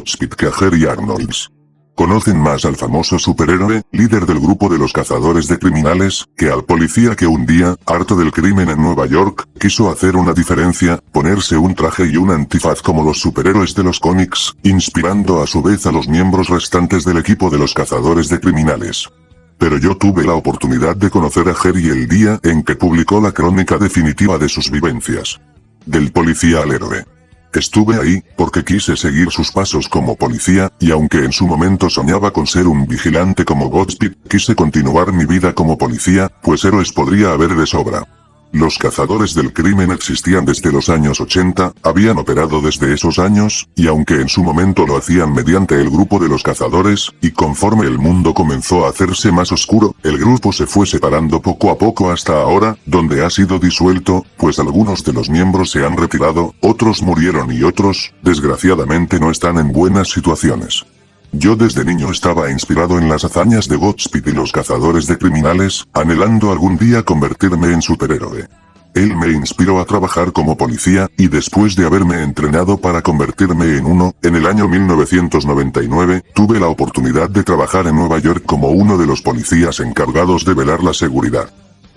Godspeed que a Harry Arnolds. Conocen más al famoso superhéroe, líder del grupo de los cazadores de criminales, que al policía que un día, harto del crimen en Nueva York, quiso hacer una diferencia, ponerse un traje y un antifaz como los superhéroes de los cómics, inspirando a su vez a los miembros restantes del equipo de los cazadores de criminales. Pero yo tuve la oportunidad de conocer a Harry el día en que publicó la crónica definitiva de sus vivencias. Del policía al héroe. Estuve ahí, porque quise seguir sus pasos como policía, y aunque en su momento soñaba con ser un vigilante como Godspeed, quise continuar mi vida como policía, pues héroes podría haber de sobra. Los cazadores del crimen existían desde los años 80, habían operado desde esos años, y aunque en su momento lo hacían mediante el grupo de los cazadores, y conforme el mundo comenzó a hacerse más oscuro, el grupo se fue separando poco a poco hasta ahora, donde ha sido disuelto, pues algunos de los miembros se han retirado, otros murieron y otros, desgraciadamente no están en buenas situaciones. Yo desde niño estaba inspirado en las hazañas de Godspeed y los cazadores de criminales, anhelando algún día convertirme en superhéroe. Él me inspiró a trabajar como policía, y después de haberme entrenado para convertirme en uno, en el año 1999, tuve la oportunidad de trabajar en Nueva York como uno de los policías encargados de velar la seguridad.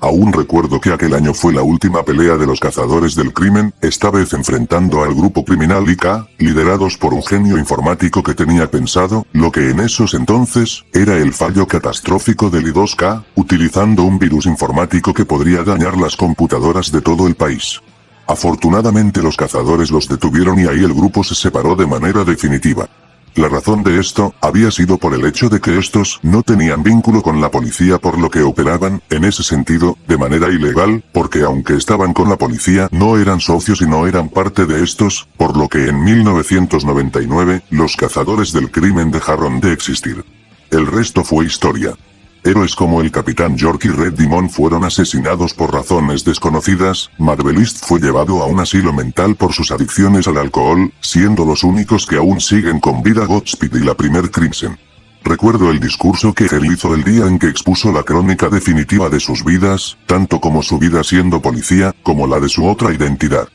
Aún recuerdo que aquel año fue la última pelea de los cazadores del crimen, esta vez enfrentando al grupo criminal IK, liderados por un genio informático que tenía pensado, lo que en esos entonces, era el fallo catastrófico del I2K, utilizando un virus informático que podría dañar las computadoras de todo el país. Afortunadamente los cazadores los detuvieron y ahí el grupo se separó de manera definitiva. La razón de esto, había sido por el hecho de que estos no tenían vínculo con la policía por lo que operaban, en ese sentido, de manera ilegal, porque aunque estaban con la policía, no eran socios y no eran parte de estos, por lo que en 1999, los cazadores del crimen dejaron de existir. El resto fue historia. Héroes como el Capitán York y Red Demon fueron asesinados por razones desconocidas, Marvelist fue llevado a un asilo mental por sus adicciones al alcohol, siendo los únicos que aún siguen con vida Godspeed y la primer Crimson. Recuerdo el discurso que él hizo el día en que expuso la crónica definitiva de sus vidas, tanto como su vida siendo policía, como la de su otra identidad.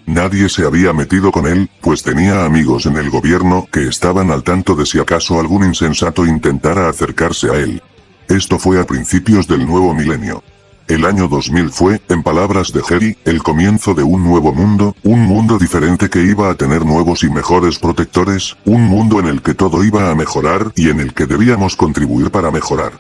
Nadie se había metido con él, pues tenía amigos en el gobierno que estaban al tanto de si acaso algún insensato intentara acercarse a él. Esto fue a principios del nuevo milenio. El año 2000 fue, en palabras de Harry, el comienzo de un nuevo mundo, un mundo diferente que iba a tener nuevos y mejores protectores, un mundo en el que todo iba a mejorar y en el que debíamos contribuir para mejorar.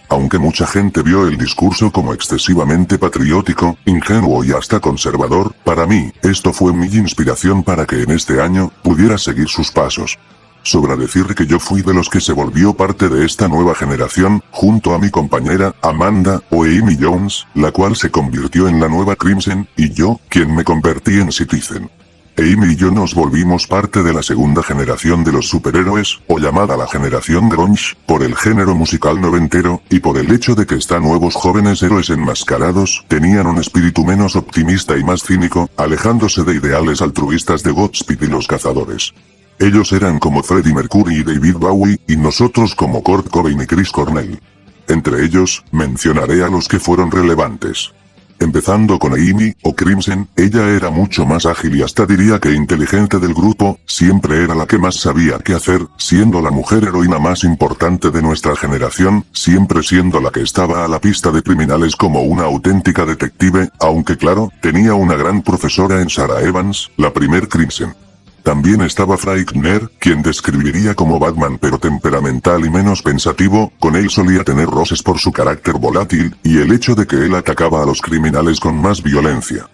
Aunque mucha gente vio el discurso como excesivamente patriótico, ingenuo y hasta conservador, para mí, esto fue mi inspiración para que en este año, pudiera seguir sus pasos. Sobra decir que yo fui de los que se volvió parte de esta nueva generación, junto a mi compañera, Amanda, o Amy Jones, la cual se convirtió en la nueva Crimson, y yo, quien me convertí en Citizen. Amy y yo nos volvimos parte de la segunda generación de los superhéroes, o llamada la generación grunge, por el género musical noventero, y por el hecho de que estos nuevos jóvenes héroes enmascarados, tenían un espíritu menos optimista y más cínico, alejándose de ideales altruistas de Godspeed y los cazadores. Ellos eran como Freddie Mercury y David Bowie, y nosotros como Kurt Cobain y Chris Cornell. Entre ellos, mencionaré a los que fueron relevantes. Empezando con Amy, o Crimson, ella era mucho más ágil y hasta diría que inteligente del grupo, siempre era la que más sabía qué hacer, siendo la mujer heroína más importante de nuestra generación, siempre siendo la que estaba a la pista de criminales como una auténtica detective, aunque claro, tenía una gran profesora en Sarah Evans, la primer Crimson. También estaba Frightner, quien describiría como Batman pero temperamental y menos pensativo, con él solía tener roces por su carácter volátil, y el hecho de que él atacaba a los criminales con más violencia.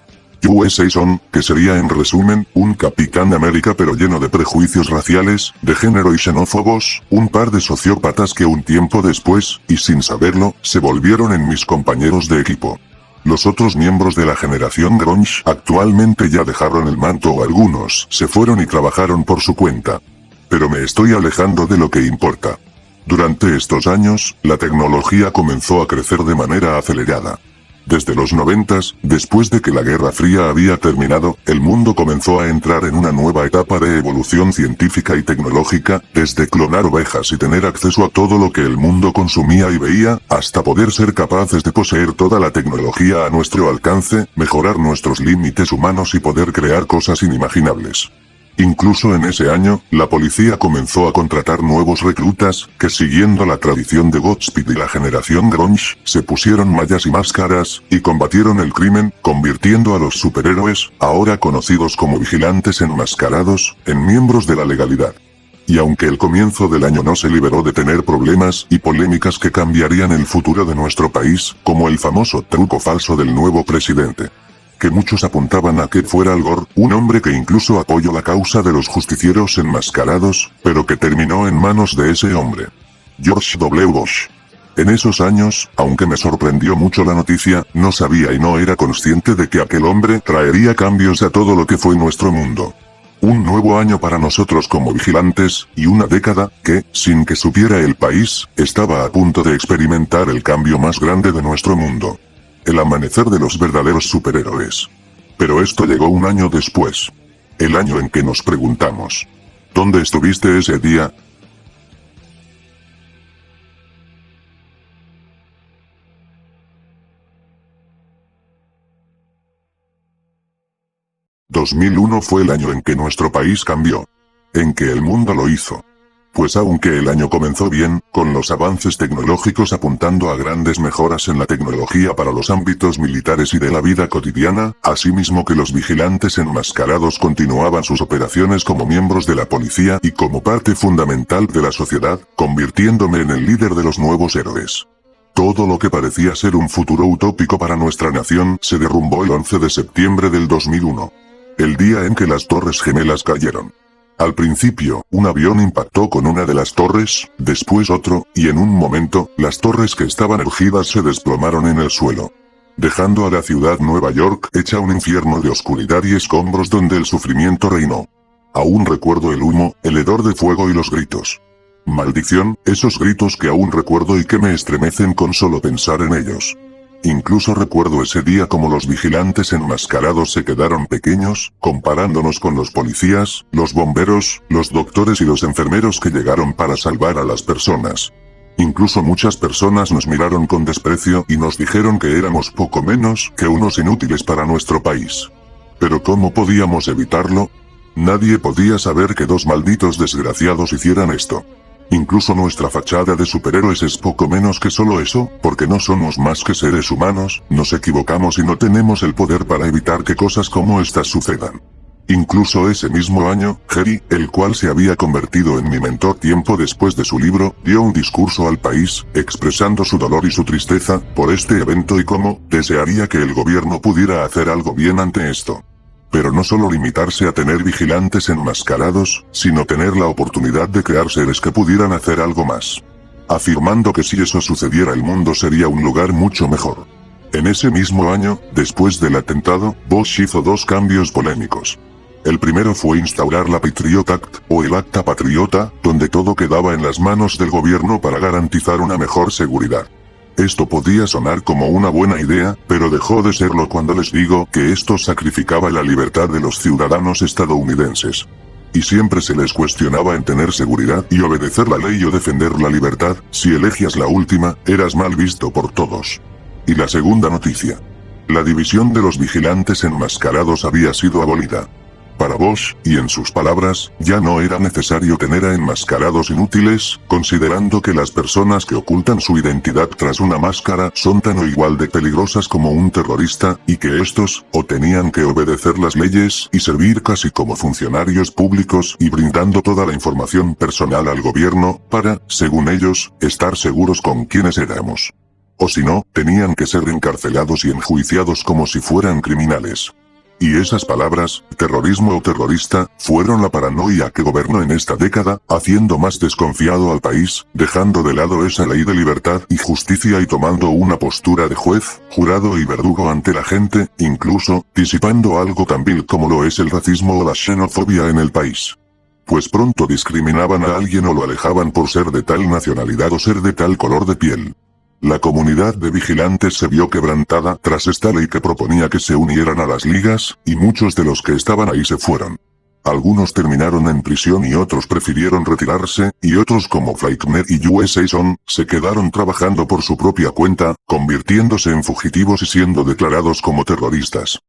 USA Son, que sería en resumen, un Capitán América pero lleno de prejuicios raciales, de género y xenófobos, un par de sociópatas que un tiempo después, y sin saberlo, se volvieron en mis compañeros de equipo. Los otros miembros de la generación grunge actualmente ya dejaron el manto o algunos se fueron y trabajaron por su cuenta. Pero me estoy alejando de lo que importa. Durante estos años, la tecnología comenzó a crecer de manera acelerada. Desde los 90s, después de que la Guerra Fría había terminado, el mundo comenzó a entrar en una nueva etapa de evolución científica y tecnológica, desde clonar ovejas y tener acceso a todo lo que el mundo consumía y veía, hasta poder ser capaces de poseer toda la tecnología a nuestro alcance, mejorar nuestros límites humanos y poder crear cosas inimaginables. Incluso en ese año, la policía comenzó a contratar nuevos reclutas, que siguiendo la tradición de Godspeed y la generación grunge, se pusieron mallas y máscaras, y combatieron el crimen, convirtiendo a los superhéroes, ahora conocidos como vigilantes enmascarados, en miembros de la legalidad. Y aunque el comienzo del año no se liberó de tener problemas y polémicas que cambiarían el futuro de nuestro país, como el famoso truco falso del nuevo presidente, que muchos apuntaban a que fuera Al Gore, un hombre que incluso apoyó la causa de los justicieros enmascarados, pero que terminó en manos de ese hombre, George W. Bush. En esos años, aunque me sorprendió mucho la noticia, no sabía y no era consciente de que aquel hombre traería cambios a todo lo que fue nuestro mundo. Un nuevo año para nosotros como vigilantes, y una década, que, sin que supiera el país, estaba a punto de experimentar el cambio más grande de nuestro mundo. El amanecer de los verdaderos superhéroes. Pero esto llegó un año después. El año en que nos preguntamos: ¿dónde estuviste ese día? «2001 fue el año en que nuestro país cambió. En que el mundo lo hizo. Pues aunque el año comenzó bien, con los avances tecnológicos apuntando a grandes mejoras en la tecnología para los ámbitos militares y de la vida cotidiana, asimismo que los vigilantes enmascarados continuaban sus operaciones como miembros de la policía y como parte fundamental de la sociedad, convirtiéndome en el líder de los nuevos héroes. Todo lo que parecía ser un futuro utópico para nuestra nación se derrumbó el 11 de septiembre del 2001. El día en que las Torres Gemelas cayeron. Al principio, un avión impactó con una de las torres, después otro, y en un momento, las torres que estaban erguidas se desplomaron en el suelo, dejando a la ciudad Nueva York hecha un infierno de oscuridad y escombros donde el sufrimiento reinó. Aún recuerdo el humo, el hedor de fuego y los gritos. Maldición, esos gritos que aún recuerdo y que me estremecen con solo pensar en ellos. Incluso recuerdo ese día como los vigilantes enmascarados se quedaron pequeños, comparándonos con los policías, los bomberos, los doctores y los enfermeros que llegaron para salvar a las personas. Incluso muchas personas nos miraron con desprecio y nos dijeron que éramos poco menos que unos inútiles para nuestro país. Pero ¿cómo podíamos evitarlo? Nadie podía saber que dos malditos desgraciados hicieran esto. Incluso nuestra fachada de superhéroes es poco menos que solo eso, porque no somos más que seres humanos, nos equivocamos y no tenemos el poder para evitar que cosas como estas sucedan. Incluso ese mismo año, Jerry, el cual se había convertido en mi mentor tiempo después de su libro, dio un discurso al país, expresando su dolor y su tristeza por este evento y cómo desearía que el gobierno pudiera hacer algo bien ante esto. Pero no solo limitarse a tener vigilantes enmascarados, sino tener la oportunidad de crear seres que pudieran hacer algo más. Afirmando que si eso sucediera el mundo sería un lugar mucho mejor. En ese mismo año, después del atentado, Bush hizo dos cambios polémicos. El primero fue instaurar la Patriot Act, o el Acta Patriota, donde todo quedaba en las manos del gobierno para garantizar una mejor seguridad. Esto podía sonar como una buena idea, pero dejó de serlo cuando les digo que esto sacrificaba la libertad de los ciudadanos estadounidenses. Y siempre se les cuestionaba en tener seguridad y obedecer la ley o defender la libertad, si elegías la última, eras mal visto por todos. Y la segunda noticia. La división de los vigilantes enmascarados había sido abolida. Para Bush, y en sus palabras, ya no era necesario tener a enmascarados inútiles, considerando que las personas que ocultan su identidad tras una máscara son tan o igual de peligrosas como un terrorista, y que estos, o tenían que obedecer las leyes y servir casi como funcionarios públicos y brindando toda la información personal al gobierno, para, según ellos, estar seguros con quiénes éramos. O si no, tenían que ser encarcelados y enjuiciados como si fueran criminales. Y esas palabras, terrorismo o terrorista, fueron la paranoia que gobernó en esta década, haciendo más desconfiado al país, dejando de lado esa ley de libertad y justicia y tomando una postura de juez, jurado y verdugo ante la gente, incluso, disipando algo tan vil como lo es el racismo o la xenofobia en el país. Pues pronto discriminaban a alguien o lo alejaban por ser de tal nacionalidad o ser de tal color de piel. La comunidad de vigilantes se vio quebrantada tras esta ley que proponía que se unieran a las ligas, y muchos de los que estaban ahí se fueron. Algunos terminaron en prisión y otros prefirieron retirarse, y otros como Fleckner y USA Son, se quedaron trabajando por su propia cuenta, convirtiéndose en fugitivos y siendo declarados como terroristas.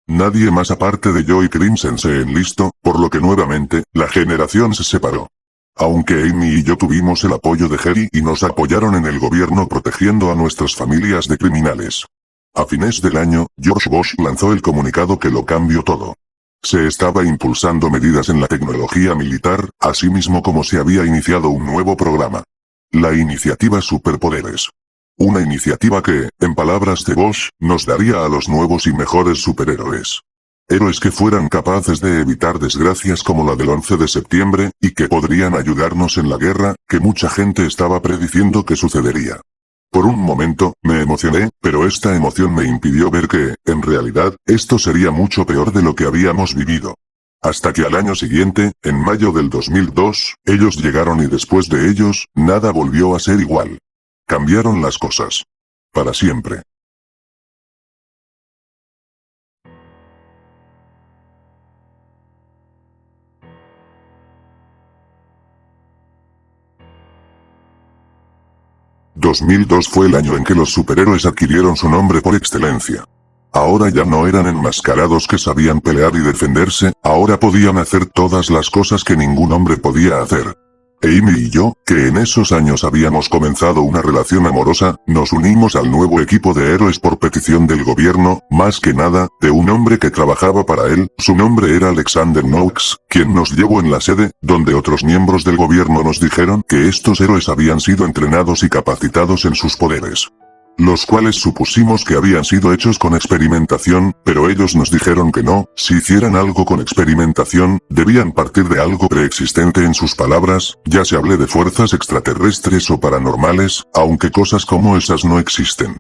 Nadie más aparte de yo y Crimson se enlistó, por lo que nuevamente, la generación se separó. Aunque Amy y yo tuvimos el apoyo de Jerry y nos apoyaron en el gobierno protegiendo a nuestras familias de criminales. A fines del año, George Bush lanzó el comunicado que lo cambió todo. Se estaba impulsando medidas en la tecnología militar, así mismo como se había iniciado un nuevo programa. La iniciativa Superpoderes. Una iniciativa que, en palabras de Bush, nos daría a los nuevos y mejores superhéroes. Héroes que fueran capaces de evitar desgracias como la del 11 de septiembre, y que podrían ayudarnos en la guerra, que mucha gente estaba prediciendo que sucedería. Por un momento, me emocioné, pero esta emoción me impidió ver que, en realidad, esto sería mucho peor de lo que habíamos vivido. Hasta que al año siguiente, en mayo del 2002, ellos llegaron y después de ellos, nada volvió a ser igual. Cambiaron las cosas. Para siempre. «2002 fue el año en que los superhéroes adquirieron su nombre por excelencia. Ahora ya no eran enmascarados que sabían pelear y defenderse, ahora podían hacer todas las cosas que ningún hombre podía hacer. Amy y yo, que en esos años habíamos comenzado una relación amorosa, nos unimos al nuevo equipo de héroes por petición del gobierno, más que nada, de un hombre que trabajaba para él, su nombre era Alexander Knox, quien nos llevó en la sede, donde otros miembros del gobierno nos dijeron que estos héroes habían sido entrenados y capacitados en sus poderes. Los cuales supusimos que habían sido hechos con experimentación, pero ellos nos dijeron que no, si hicieran algo con experimentación, debían partir de algo preexistente en sus palabras, ya se hable de fuerzas extraterrestres o paranormales, aunque cosas como esas no existen.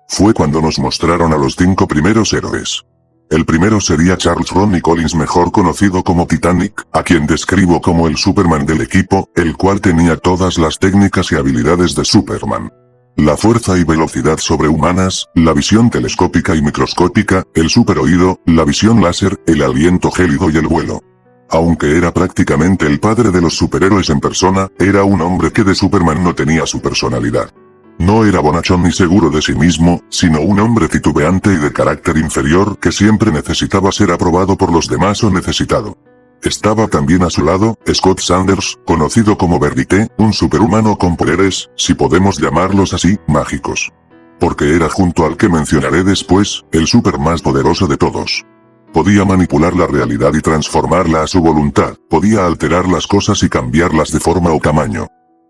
Fue cuando nos mostraron a los 5 primeros héroes. El primero sería Charles Ronnie Collins, mejor conocido como Titanic, a quien describo como el Superman del equipo, el cual tenía todas las técnicas y habilidades de Superman. La fuerza y velocidad sobrehumanas, la visión telescópica y microscópica, el superoído, la visión láser, el aliento gélido y el vuelo. Aunque era prácticamente el padre de los superhéroes en persona, era un hombre que de Superman no tenía su personalidad. No era bonachón ni seguro de sí mismo, sino un hombre titubeante y de carácter inferior que siempre necesitaba ser aprobado por los demás o necesitado. Estaba también a su lado, Scott Sanders, conocido como Verite, un superhumano con poderes, si podemos llamarlos así, mágicos. Porque era junto al que mencionaré después, el super más poderoso de todos. Podía manipular la realidad y transformarla a su voluntad, podía alterar las cosas y cambiarlas de forma o tamaño.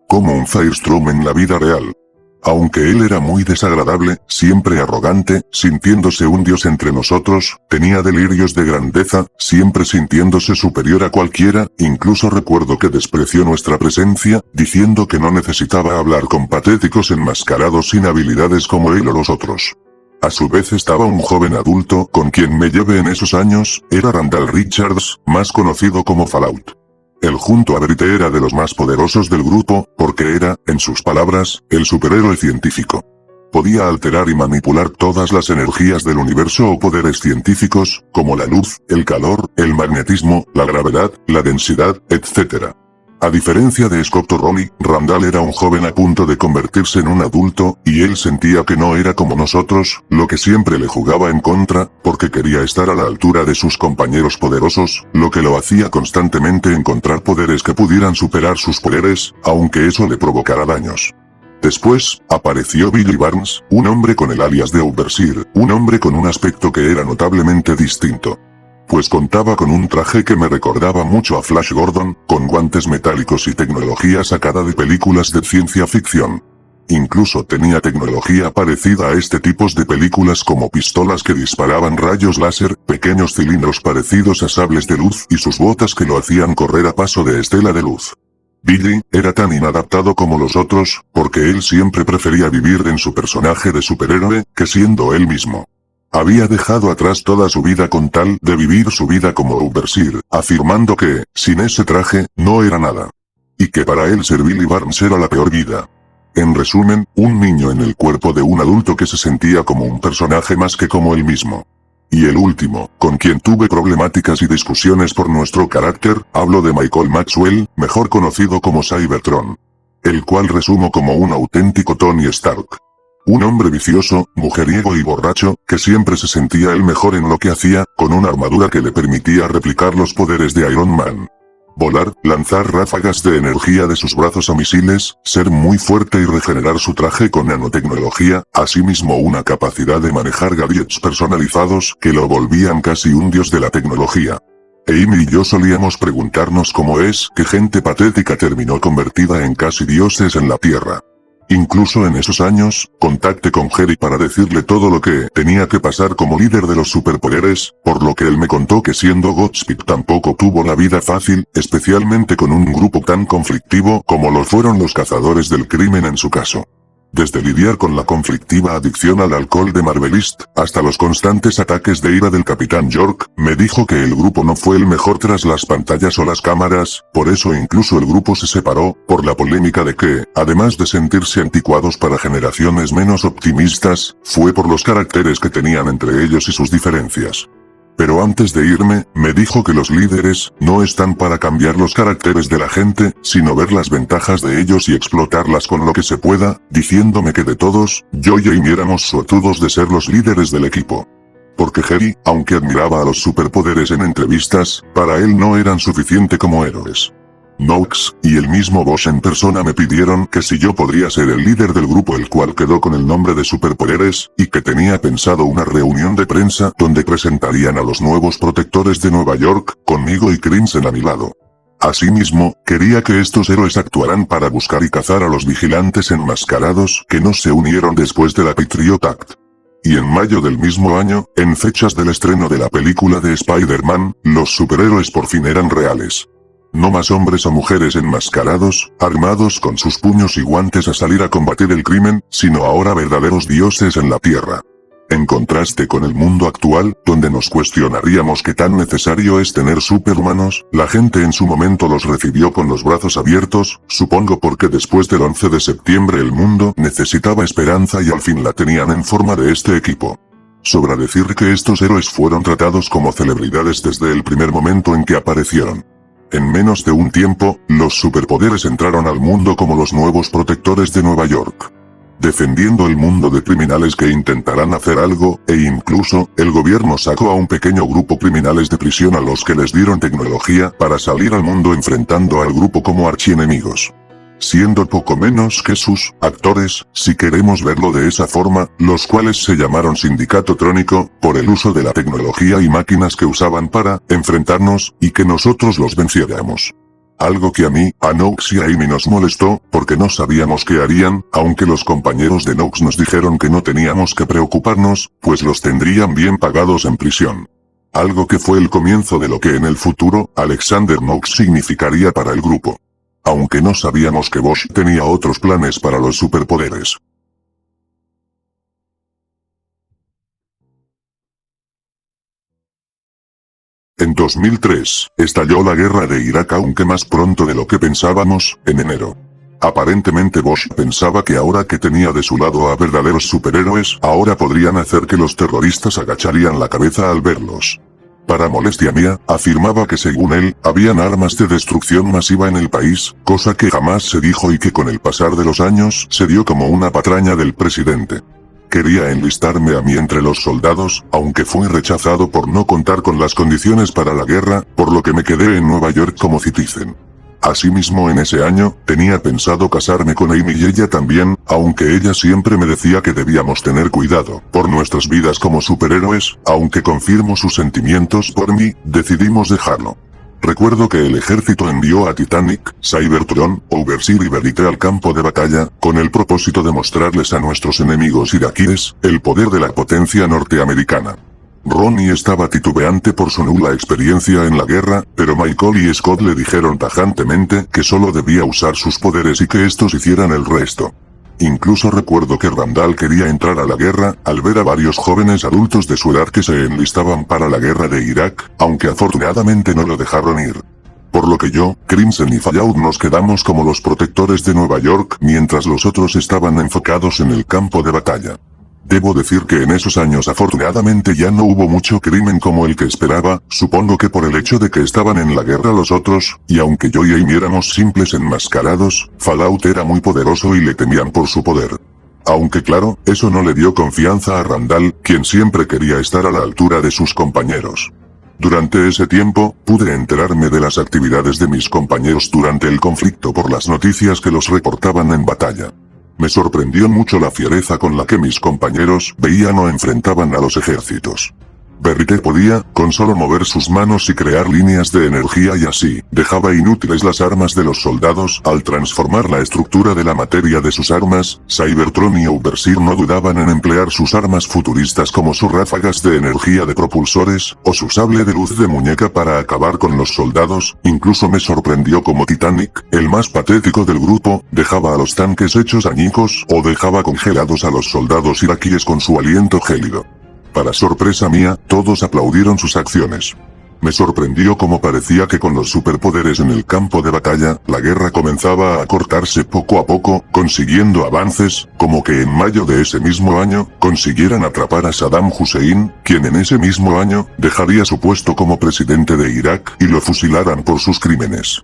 Como un Firestorm en la vida real. Aunque él era muy desagradable, siempre arrogante, sintiéndose un dios entre nosotros, tenía delirios de grandeza, siempre sintiéndose superior a cualquiera, incluso recuerdo que despreció nuestra presencia, diciendo que no necesitaba hablar con patéticos enmascarados sin habilidades como él o los otros. A su vez estaba un joven adulto, con quien me llevé en esos años, era Randall Richards, más conocido como Fallout. Él junto a Verite era de los más poderosos del grupo, porque era, en sus palabras, el superhéroe científico. Podía alterar y manipular todas las energías del universo o poderes científicos, como la luz, el calor, el magnetismo, la gravedad, la densidad, etc. A diferencia de Scott o Ronnie, Randall era un joven a punto de convertirse en un adulto, y él sentía que no era como nosotros, lo que siempre le jugaba en contra, porque quería estar a la altura de sus compañeros poderosos, lo que lo hacía constantemente encontrar poderes que pudieran superar sus poderes, aunque eso le provocara daños. Después, apareció Billy Barnes, un hombre con el alias de Overseer, un hombre con un aspecto que era notablemente distinto. Pues contaba con un traje que me recordaba mucho a Flash Gordon, con guantes metálicos y tecnología sacada de películas de ciencia ficción. Incluso tenía tecnología parecida a este tipo de películas como pistolas que disparaban rayos láser, pequeños cilindros parecidos a sables de luz y sus botas que lo hacían correr a paso de estela de luz. Billy era tan inadaptado como los otros, porque él siempre prefería vivir en su personaje de superhéroe, que siendo él mismo. Había dejado atrás toda su vida con tal de vivir su vida como Overseer, afirmando que, sin ese traje, no era nada. Y que para él ser Billy Barnes era la peor vida. En resumen, un niño en el cuerpo de un adulto que se sentía como un personaje más que como él mismo. Y el último, con quien tuve problemáticas y discusiones por nuestro carácter, hablo de Michael Maxwell, mejor conocido como Cybertron. El cual resumo como un auténtico Tony Stark. Un hombre vicioso, mujeriego y borracho, que siempre se sentía el mejor en lo que hacía, con una armadura que le permitía replicar los poderes de Iron Man. Volar, lanzar ráfagas de energía de sus brazos a misiles, ser muy fuerte y regenerar su traje con nanotecnología, asimismo una capacidad de manejar gadgets personalizados que lo volvían casi un dios de la tecnología. Amy y yo solíamos preguntarnos cómo es que gente patética terminó convertida en casi dioses en la Tierra. Incluso en esos años, contacté con Jerry para decirle todo lo que tenía que pasar como líder de los superpoderes, por lo que él me contó que siendo Godspeed tampoco tuvo la vida fácil, especialmente con un grupo tan conflictivo como lo fueron los cazadores del crimen en su caso. Desde lidiar con la conflictiva adicción al alcohol de Marvelist, hasta los constantes ataques de ira del Capitán York, me dijo que el grupo no fue el mejor tras las pantallas o las cámaras, por eso incluso el grupo se separó, por la polémica de que, además de sentirse anticuados para generaciones menos optimistas, fue por los caracteres que tenían entre ellos y sus diferencias. Pero antes de irme, me dijo que los líderes no están para cambiar los caracteres de la gente, sino ver las ventajas de ellos y explotarlas con lo que se pueda, diciéndome que de todos, yo y Amy éramos suertudos de ser los líderes del equipo. Porque Jerry, aunque admiraba a los superpoderes en entrevistas, para él no eran suficiente como héroes. Nox, y el mismo Bosch en persona me pidieron que si yo podría ser el líder del grupo el cual quedó con el nombre de Superpoderes, y que tenía pensado una reunión de prensa donde presentarían a los nuevos protectores de Nueva York, conmigo y Crimson a mi lado. Asimismo, quería que estos héroes actuaran para buscar y cazar a los vigilantes enmascarados que no se unieron después de la Patriot Act. Y en mayo del mismo año, en fechas del estreno de la película de Spider-Man, los superhéroes por fin eran reales. No más hombres o mujeres enmascarados, armados con sus puños y guantes a salir a combatir el crimen, sino ahora verdaderos dioses en la Tierra. En contraste con el mundo actual, donde nos cuestionaríamos qué tan necesario es tener superhumanos, la gente en su momento los recibió con los brazos abiertos, supongo porque después del 11 de septiembre el mundo necesitaba esperanza y al fin la tenían en forma de este equipo. Sobra decir que estos héroes fueron tratados como celebridades desde el primer momento en que aparecieron. En menos de un tiempo, los superpoderes entraron al mundo como los nuevos protectores de Nueva York. Defendiendo el mundo de criminales que intentarán hacer algo, e incluso, el gobierno sacó a un pequeño grupo criminales de prisión a los que les dieron tecnología para salir al mundo enfrentando al grupo como archienemigos. Siendo poco menos que sus actores, si queremos verlo de esa forma, los cuales se llamaron Sindicato Trónico, por el uso de la tecnología y máquinas que usaban para enfrentarnos, y que nosotros los venciéramos. Algo que a mí, a Nox y a Amy nos molestó, porque no sabíamos qué harían, aunque los compañeros de Nox nos dijeron que no teníamos que preocuparnos, pues los tendrían bien pagados en prisión. Algo que fue el comienzo de lo que en el futuro, Alexander Nox significaría para el grupo. Aunque no sabíamos que Bosch tenía otros planes para los superpoderes. En 2003, estalló la guerra de Irak aunque más pronto de lo que pensábamos, en enero. Aparentemente Bosch pensaba que ahora que tenía de su lado a verdaderos superhéroes, ahora podrían hacer que los terroristas agacharían la cabeza al verlos. Para molestia mía, afirmaba que según él, habían armas de destrucción masiva en el país, cosa que jamás se dijo y que con el pasar de los años se dio como una patraña del presidente. Quería enlistarme a mí entre los soldados, aunque fui rechazado por no contar con las condiciones para la guerra, por lo que me quedé en Nueva York como citizen. Asimismo en ese año, tenía pensado casarme con Amy y ella también, aunque ella siempre me decía que debíamos tener cuidado por nuestras vidas como superhéroes, aunque confirmo sus sentimientos por mí, decidimos dejarlo. Recuerdo que el ejército envió a Titanic, Cybertron, Overseer y Verite al campo de batalla, con el propósito de mostrarles a nuestros enemigos iraquíes, el poder de la potencia norteamericana. Ronnie estaba titubeante por su nula experiencia en la guerra, pero Michael y Scott le dijeron tajantemente que solo debía usar sus poderes y que estos hicieran el resto. Incluso recuerdo que Randall quería entrar a la guerra, al ver a varios jóvenes adultos de su edad que se enlistaban para la guerra de Irak, aunque afortunadamente no lo dejaron ir. Por lo que yo, Crimson y Fallout nos quedamos como los protectores de Nueva York mientras los otros estaban enfocados en el campo de batalla. Debo decir que en esos años afortunadamente ya no hubo mucho crimen como el que esperaba, supongo que por el hecho de que estaban en la guerra los otros, y aunque yo y Amy éramos simples enmascarados, Fallout era muy poderoso y le temían por su poder. Aunque claro, eso no le dio confianza a Randall, quien siempre quería estar a la altura de sus compañeros. Durante ese tiempo, pude enterarme de las actividades de mis compañeros durante el conflicto por las noticias que los reportaban en batalla. Me sorprendió mucho la fiereza con la que mis compañeros veían o enfrentaban a los ejércitos. Verite podía, con solo mover sus manos y crear líneas de energía y así, dejaba inútiles las armas de los soldados al transformar la estructura de la materia de sus armas. Cybertron y Overseer no dudaban en emplear sus armas futuristas como sus ráfagas de energía de propulsores, o su sable de luz de muñeca para acabar con los soldados. Incluso me sorprendió como Titanic, el más patético del grupo, dejaba a los tanques hechos añicos, o dejaba congelados a los soldados iraquíes con su aliento gélido. Para sorpresa mía, todos aplaudieron sus acciones. Me sorprendió cómo parecía que con los superpoderes en el campo de batalla, la guerra comenzaba a acortarse poco a poco, consiguiendo avances, como que en mayo de ese mismo año, consiguieran atrapar a Saddam Hussein, quien en ese mismo año, dejaría su puesto como presidente de Irak, y lo fusilaran por sus crímenes.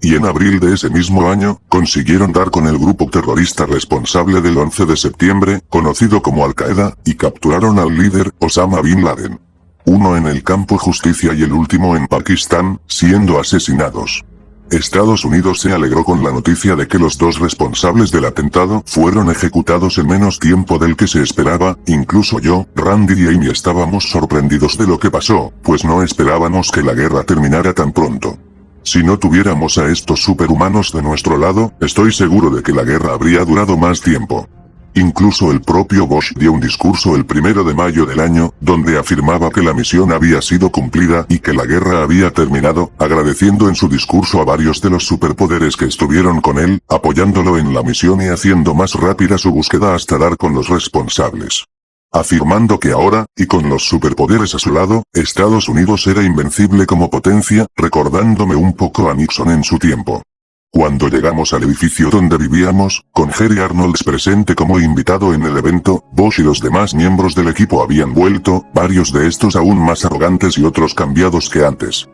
Y en abril de ese mismo año, consiguieron dar con el grupo terrorista responsable del 11 de septiembre, conocido como Al-Qaeda, y capturaron al líder, Osama Bin Laden. Uno en el campo justicia y el último en Pakistán, siendo asesinados. Estados Unidos se alegró con la noticia de que los dos responsables del atentado fueron ejecutados en menos tiempo del que se esperaba. Incluso yo, Randy y Amy estábamos sorprendidos de lo que pasó, pues no esperábamos que la guerra terminara tan pronto. Si no tuviéramos a estos superhumanos de nuestro lado, estoy seguro de que la guerra habría durado más tiempo. Incluso el propio Bosch dio un discurso el 1 de mayo del año, donde afirmaba que la misión había sido cumplida y que la guerra había terminado, agradeciendo en su discurso a varios de los superpoderes que estuvieron con él, apoyándolo en la misión y haciendo más rápida su búsqueda hasta dar con los responsables. Afirmando que ahora, y con los superpoderes a su lado, Estados Unidos era invencible como potencia, recordándome un poco a Nixon en su tiempo. Cuando llegamos al edificio donde vivíamos, con Jerry Arnolds presente como invitado en el evento, Bosch y los demás miembros del equipo habían vuelto, varios de estos aún más arrogantes y otros cambiados que antes.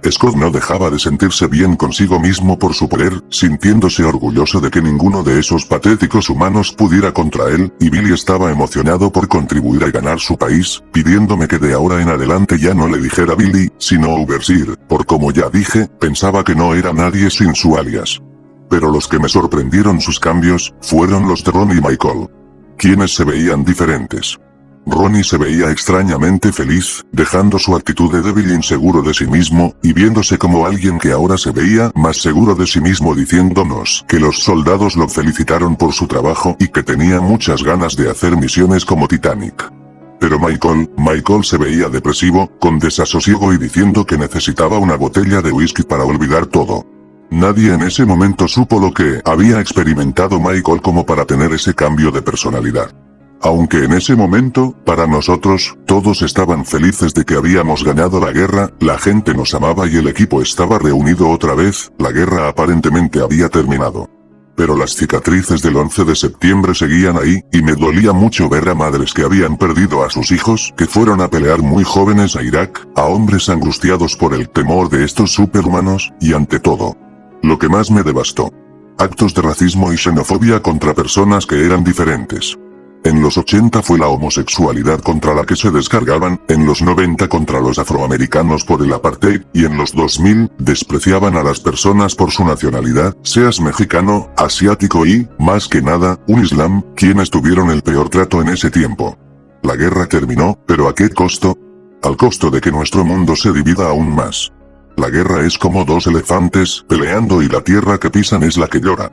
Scott no dejaba de sentirse bien consigo mismo por su poder, sintiéndose orgulloso de que ninguno de esos patéticos humanos pudiera contra él, y Billy estaba emocionado por contribuir a ganar su país, pidiéndome que de ahora en adelante ya no le dijera Billy, sino Overseer, por como ya dije, pensaba que no era nadie sin su alias. Pero los que me sorprendieron sus cambios, fueron los de Ron y Michael. Quienes se veían diferentes. Ronnie se veía extrañamente feliz, dejando su actitud de débil e inseguro de sí mismo, y viéndose como alguien que ahora se veía más seguro de sí mismo diciéndonos que los soldados lo felicitaron por su trabajo y que tenía muchas ganas de hacer misiones como Titanic. Pero Michael se veía depresivo, con desasosiego y diciendo que necesitaba una botella de whisky para olvidar todo. Nadie en ese momento supo lo que había experimentado Michael como para tener ese cambio de personalidad. Aunque en ese momento, para nosotros, todos estaban felices de que habíamos ganado la guerra, la gente nos amaba y el equipo estaba reunido otra vez, la guerra aparentemente había terminado. Pero las cicatrices del 11 de septiembre seguían ahí, y me dolía mucho ver a madres que habían perdido a sus hijos, que fueron a pelear muy jóvenes a Irak, a hombres angustiados por el temor de estos superhumanos, y ante todo, lo que más me devastó. Actos de racismo y xenofobia contra personas que eran diferentes. En los 80 fue la homosexualidad contra la que se descargaban, en los 90 contra los afroamericanos por el apartheid, y en los 2000, despreciaban a las personas por su nacionalidad, seas mexicano, asiático y, más que nada, un islam, quienes tuvieron el peor trato en ese tiempo. La guerra terminó, pero ¿a qué costo? Al costo de que nuestro mundo se divida aún más. La guerra es como dos elefantes, peleando y la tierra que pisan es la que llora.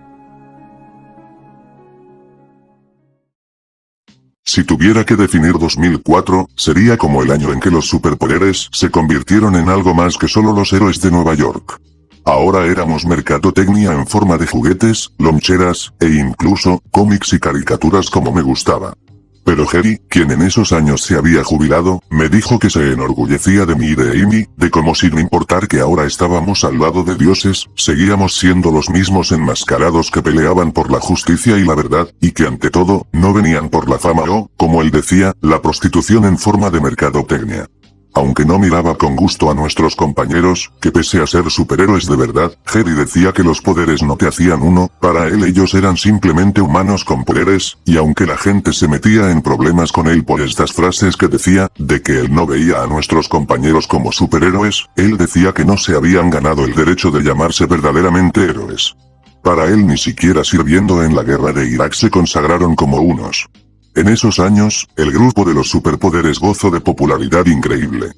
Si tuviera que definir 2004, sería como el año en que los superpoderes se convirtieron en algo más que solo los héroes de Nueva York. Ahora éramos mercadotecnia en forma de juguetes, loncheras, e incluso, cómics y caricaturas como me gustaba. Pero Jerry, quien en esos años se había jubilado, me dijo que se enorgullecía de mí y de Amy, de cómo sin importar que ahora estábamos al lado de dioses, seguíamos siendo los mismos enmascarados que peleaban por la justicia y la verdad, y que ante todo, no venían por la fama o, como él decía, la prostitución en forma de mercadotecnia. Aunque no miraba con gusto a nuestros compañeros, que pese a ser superhéroes de verdad, Jerry decía que los poderes no te hacían uno, para él ellos eran simplemente humanos con poderes, y aunque la gente se metía en problemas con él por estas frases que decía, de que él no veía a nuestros compañeros como superhéroes, él decía que no se habían ganado el derecho de llamarse verdaderamente héroes. Para él ni siquiera sirviendo en la guerra de Irak se consagraron como unos. En esos años, el grupo de los superpoderes gozó de popularidad increíble.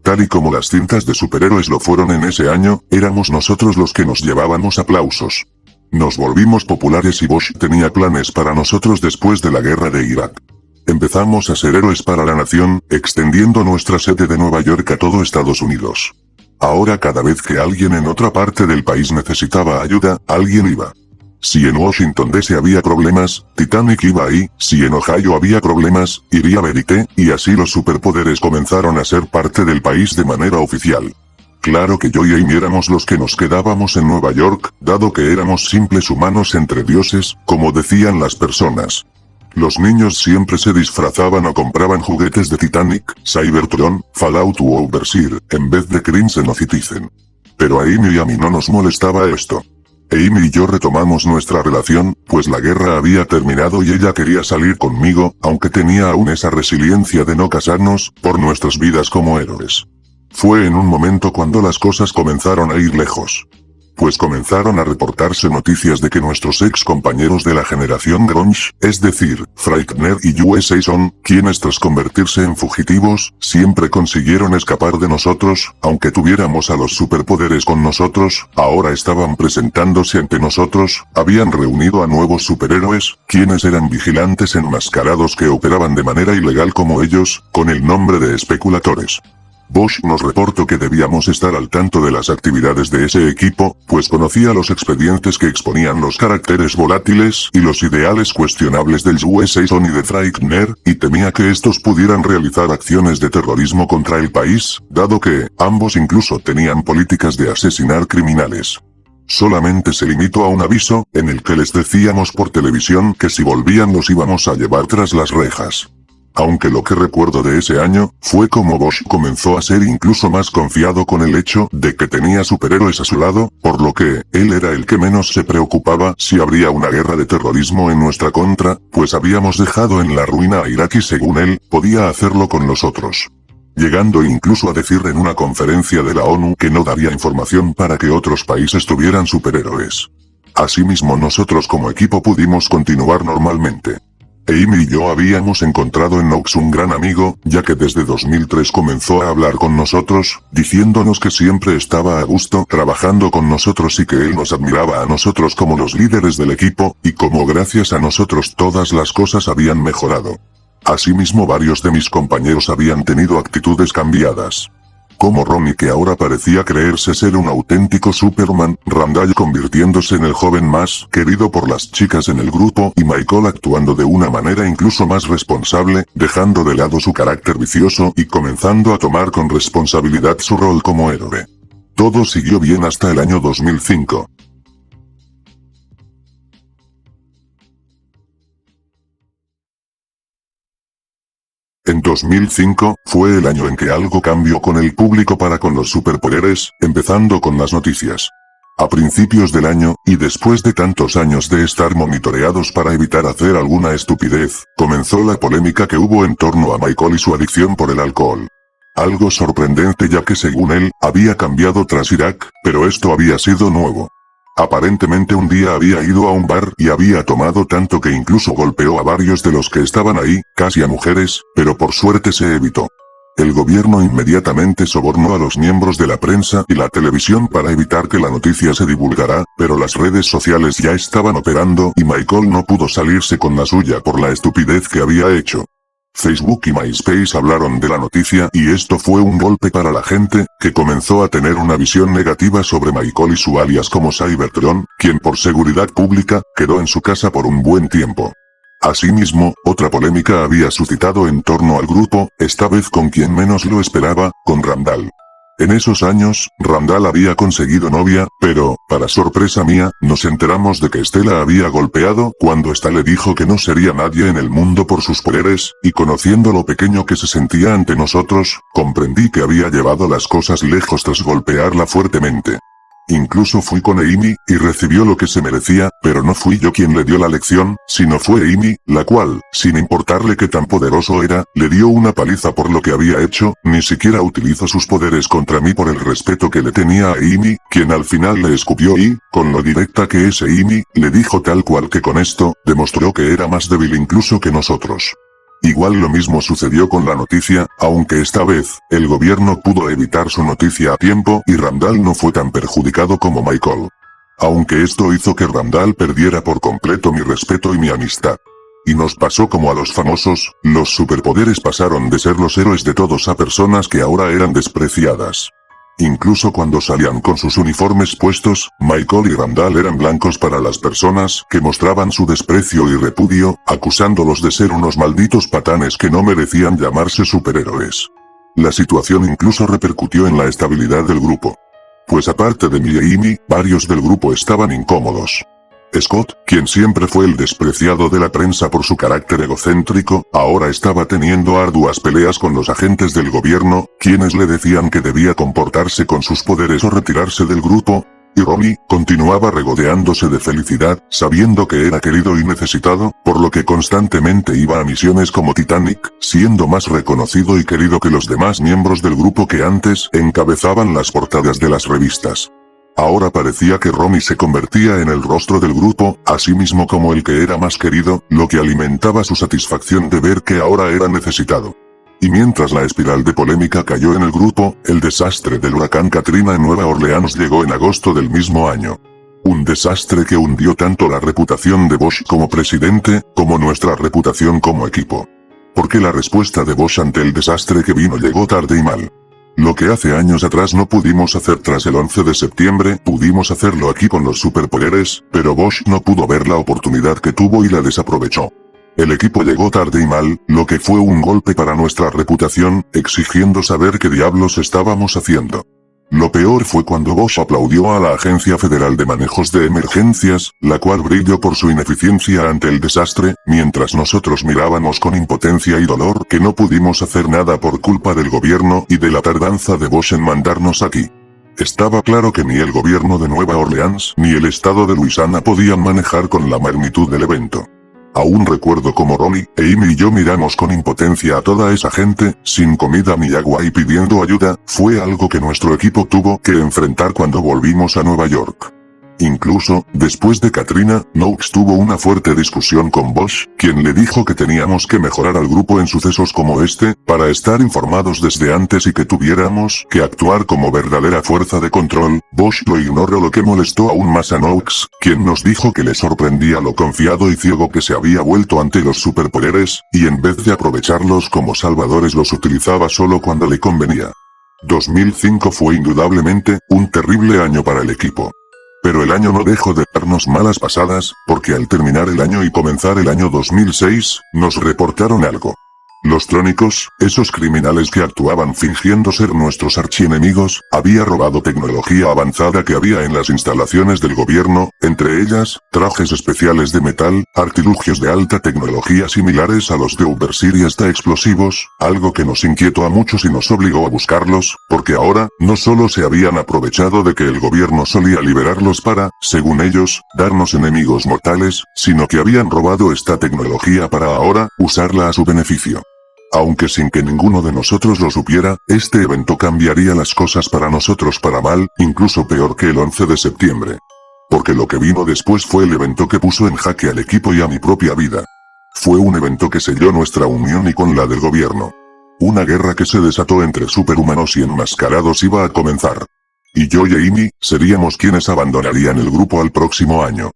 Tal y como las cintas de superhéroes lo fueron en ese año, éramos nosotros los que nos llevábamos aplausos. Nos volvimos populares y Bosch tenía planes para nosotros después de la guerra de Irak. Empezamos a ser héroes para la nación, extendiendo nuestra sede de Nueva York a todo Estados Unidos. Ahora cada vez que alguien en otra parte del país necesitaba ayuda, alguien iba. Si en Washington DC había problemas, Titanic iba ahí, si en Ohio había problemas, iría Verité, y así los superpoderes comenzaron a ser parte del país de manera oficial. Claro que yo y Amy éramos los que nos quedábamos en Nueva York, dado que éramos simples humanos entre dioses, como decían las personas. Los niños siempre se disfrazaban o compraban juguetes de Titanic, Cybertron, Fallout u Overseer, en vez de Crimson o Citizen. Pero a Amy y a mí no nos molestaba esto. Amy y yo retomamos nuestra relación, pues la guerra había terminado y ella quería salir conmigo, aunque tenía aún esa resiliencia de no casarnos, por nuestras vidas como héroes. Fue en un momento cuando las cosas comenzaron a ir lejos. Pues comenzaron a reportarse noticias de que nuestros ex compañeros de la generación grunge, es decir, Frightner y USA Son, quienes tras convertirse en fugitivos, siempre consiguieron escapar de nosotros, aunque tuviéramos a los superpoderes con nosotros, ahora estaban presentándose ante nosotros, habían reunido a nuevos superhéroes, quienes eran vigilantes enmascarados que operaban de manera ilegal como ellos, con el nombre de especuladores. Bosch nos reportó que debíamos estar al tanto de las actividades de ese equipo, pues conocía los expedientes que exponían los caracteres volátiles y los ideales cuestionables del USA Son y de Frightner, y temía que estos pudieran realizar acciones de terrorismo contra el país, dado que, ambos incluso tenían políticas de asesinar criminales. Solamente se limitó a un aviso, en el que les decíamos por televisión que si volvían los íbamos a llevar tras las rejas. Aunque lo que recuerdo de ese año, fue como Bosch comenzó a ser incluso más confiado con el hecho de que tenía superhéroes a su lado, por lo que, él era el que menos se preocupaba si habría una guerra de terrorismo en nuestra contra, pues habíamos dejado en la ruina a Irak y según él, podía hacerlo con los otros. Llegando incluso a decir en una conferencia de la ONU que no daría información para que otros países tuvieran superhéroes. Asimismo nosotros como equipo pudimos continuar normalmente. Amy y yo habíamos encontrado en Knox un gran amigo, ya que desde 2003 comenzó a hablar con nosotros, diciéndonos que siempre estaba a gusto trabajando con nosotros y que él nos admiraba a nosotros como los líderes del equipo, y como gracias a nosotros todas las cosas habían mejorado. Asimismo varios de mis compañeros habían tenido actitudes cambiadas. Como Ronnie que ahora parecía creerse ser un auténtico Superman, Randall convirtiéndose en el joven más querido por las chicas en el grupo y Michael actuando de una manera incluso más responsable, dejando de lado su carácter vicioso y comenzando a tomar con responsabilidad su rol como héroe. Todo siguió bien hasta el año 2005. En 2005, fue el año en que algo cambió con el público para con los superpoderes, empezando con las noticias. A principios del año, y después de tantos años de estar monitoreados para evitar hacer alguna estupidez, comenzó la polémica que hubo en torno a Michael y su adicción por el alcohol. Algo sorprendente ya que según él, había cambiado tras Irak, pero esto había sido nuevo. Aparentemente un día había ido a un bar y había tomado tanto que incluso golpeó a varios de los que estaban ahí, casi a mujeres, pero por suerte se evitó. El gobierno inmediatamente sobornó a los miembros de la prensa y la televisión para evitar que la noticia se divulgara, pero las redes sociales ya estaban operando y Michael no pudo salirse con la suya por la estupidez que había hecho. Facebook y MySpace hablaron de la noticia y esto fue un golpe para la gente, que comenzó a tener una visión negativa sobre Michael y su alias como Cybertron, quien por seguridad pública, quedó en su casa por un buen tiempo. Asimismo, otra polémica había suscitado en torno al grupo, esta vez con quien menos lo esperaba, con Randall. En esos años, Randall había conseguido novia, pero, para sorpresa mía, nos enteramos de que Stella había golpeado cuando ésta le dijo que no sería nadie en el mundo por sus poderes, y conociendo lo pequeño que se sentía ante nosotros, comprendí que había llevado las cosas lejos tras golpearla fuertemente. Incluso fui con Amy, y recibió lo que se merecía, pero no fui yo quien le dio la lección, sino fue Amy, la cual, sin importarle qué tan poderoso era, le dio una paliza por lo que había hecho, ni siquiera utilizó sus poderes contra mí por el respeto que le tenía a Amy, quien al final le escupió y, con lo directa que es Amy, le dijo tal cual que con esto, demostró que era más débil incluso que nosotros. Igual lo mismo sucedió con la noticia, aunque esta vez, el gobierno pudo evitar su noticia a tiempo y Randall no fue tan perjudicado como Michael. Aunque esto hizo que Randall perdiera por completo mi respeto y mi amistad. Y nos pasó como a los famosos, los superpoderes pasaron de ser los héroes de todos a personas que ahora eran despreciadas. Incluso cuando salían con sus uniformes puestos, Michael y Randall eran blancos para las personas que mostraban su desprecio y repudio, acusándolos de ser unos malditos patanes que no merecían llamarse superhéroes. La situación incluso repercutió en la estabilidad del grupo. Pues aparte de mí y Amy, varios del grupo estaban incómodos. Scott, quien siempre fue el despreciado de la prensa por su carácter egocéntrico, ahora estaba teniendo arduas peleas con los agentes del gobierno, quienes le decían que debía comportarse con sus poderes o retirarse del grupo, y Ronnie continuaba regodeándose de felicidad, sabiendo que era querido y necesitado, por lo que constantemente iba a misiones como Titanic, siendo más reconocido y querido que los demás miembros del grupo que antes encabezaban las portadas de las revistas. Ahora parecía que Romy se convertía en el rostro del grupo, así mismo como el que era más querido, lo que alimentaba su satisfacción de ver que ahora era necesitado. Y mientras la espiral de polémica cayó en el grupo, el desastre del huracán Katrina en Nueva Orleans llegó en agosto del mismo año. Un desastre que hundió tanto la reputación de Bosch como presidente, como nuestra reputación como equipo. Porque la respuesta de Bosch ante el desastre que vino llegó tarde y mal. Lo que hace años atrás no pudimos hacer tras el 11 de septiembre, pudimos hacerlo aquí con los superpoderes, pero Bosch no pudo ver la oportunidad que tuvo y la desaprovechó. El equipo llegó tarde y mal, lo que fue un golpe para nuestra reputación, exigiendo saber qué diablos estábamos haciendo. Lo peor fue cuando Bosch aplaudió a la Agencia Federal de Manejos de Emergencias, la cual brilló por su ineficiencia ante el desastre, mientras nosotros mirábamos con impotencia y dolor que no pudimos hacer nada por culpa del gobierno y de la tardanza de Bosch en mandarnos aquí. Estaba claro que ni el gobierno de Nueva Orleans ni el estado de Luisiana podían manejar con la magnitud del evento. Aún recuerdo como Ronnie, Amy y yo miramos con impotencia a toda esa gente, sin comida ni agua y pidiendo ayuda, fue algo que nuestro equipo tuvo que enfrentar cuando volvimos a Nueva York. Incluso, después de Katrina, Knox tuvo una fuerte discusión con Bosch, quien le dijo que teníamos que mejorar al grupo en sucesos como este, para estar informados desde antes y que tuviéramos que actuar como verdadera fuerza de control. Bosch lo ignoró, lo que molestó aún más a Knox, quien nos dijo que le sorprendía lo confiado y ciego que se había vuelto ante los superpoderes, y en vez de aprovecharlos como salvadores los utilizaba solo cuando le convenía. 2005 fue indudablemente un terrible año para el equipo. Pero el año no dejó de darnos malas pasadas, porque al terminar el año y comenzar el año 2006, nos reportaron algo. Los Trónicos, esos criminales que actuaban fingiendo ser nuestros archienemigos, había robado tecnología avanzada que había en las instalaciones del gobierno, entre ellas, trajes especiales de metal, artilugios de alta tecnología similares a los de Overseer y hasta explosivos, algo que nos inquietó a muchos y nos obligó a buscarlos, porque ahora, no solo se habían aprovechado de que el gobierno solía liberarlos para, según ellos, darnos enemigos mortales, sino que habían robado esta tecnología para ahora, usarla a su beneficio. Aunque sin que ninguno de nosotros lo supiera, este evento cambiaría las cosas para nosotros para mal, incluso peor que el 11 de septiembre. Porque lo que vino después fue el evento que puso en jaque al equipo y a mi propia vida. Fue un evento que selló nuestra unión y con la del gobierno. Una guerra que se desató entre superhumanos y enmascarados iba a comenzar. Y yo y Amy, seríamos quienes abandonarían el grupo al próximo año.